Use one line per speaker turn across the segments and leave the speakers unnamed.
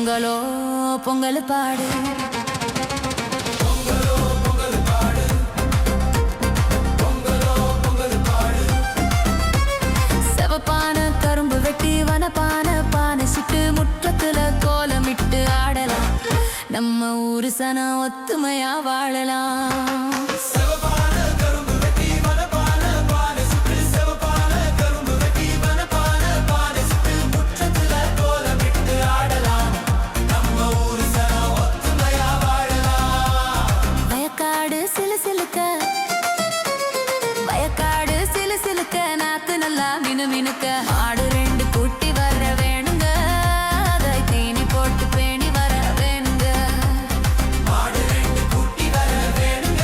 பொங்கலோ பொங்கல் பாடு செவப்பான கரும்பு வெட்டி வனப்பான பானை சுட்டு முற்றத்துல கோலமிட்டு ஆடலாம் நம்ம ஊரு சனம் ஒத்துமையா வாழலாம் மினுக்க ஆடு ரெண்டு குட்டி வர வேணுங்க அதை தீனி போட்டு பேணி வர வேணுங்க ஆடு ரெண்டு குட்டி வர வேணுங்க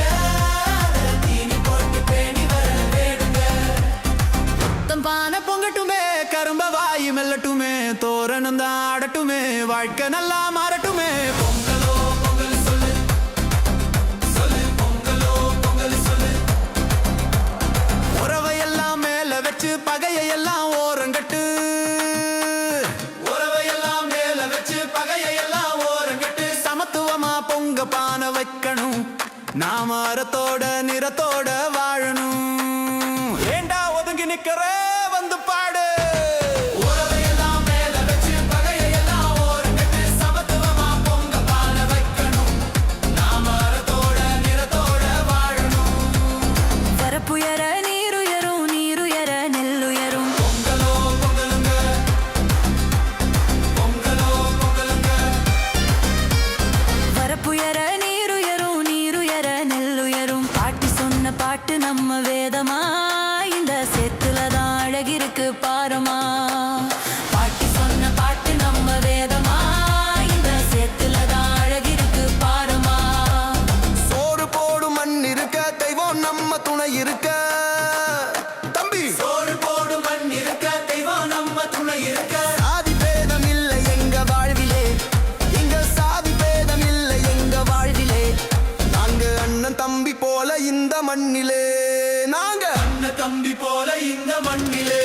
அதை தீனி போட்டு பேணி வர வேணுங்க மொத்தம் பானை பொங்கட்டுமே கரும்ப வாய் மெல்லட்டுமே தோரணம் தான் ஆடட்டுமே வாழ்க்கை நல்லா மாறட்டுமே பொங்கலோ பொங்கல் சொல்லு சொல்லு பொங்கலோ பொங்கல் சொல்லு உறவையெல்லாம் மேல வச்சு பகையெல்லாம் ஓரங்கட்டு உறவையெல்லாம் மேல வச்சு பகையெல்லாம் ஓரங்கட்டு சமத்துவமா பொங்க பானை வைக்கணும் நாம அறத்தோட நிறத்தோட வாழணும் ஏண்டா ஒதுங்கி நிக்கிற வந்து பாடு உறவையெல்லாம் மேல வச்சு பகையெல்லாம் ஓரங்கட்டு சமத்துவமா பொங்க பானை வைக்கணும் நாம அறத்தோட நிறத்தோட வாழணும் வரப்புயர பாட்டு நம்ம வேதமா இந்த சேத்துலதான் அழகிருக்கு பாரமா பாட்டி சொன்ன பாட்டு நம்ம வேதமா இந்த சேத்துலதான் அழகிருக்கு பாரமா
சோறு போடும் மண் இருக்க தெய்வம் நம்ம துணை இருக்க தம்பி
சோறு போடும் மண் இருக்க தெய்வம் நம்ம துணை இருக்க
சாதி பேதம் இல்லை எங்க வாழ்விலே இங்க சாதி பேதம் இல்லை எங்க வாழ்விலே நாங்க அண்ணன் தம்பி போல இந்த மண்ணிலே நாங்க
அண்ணன் தம்பி போல இந்த மண்ணிலே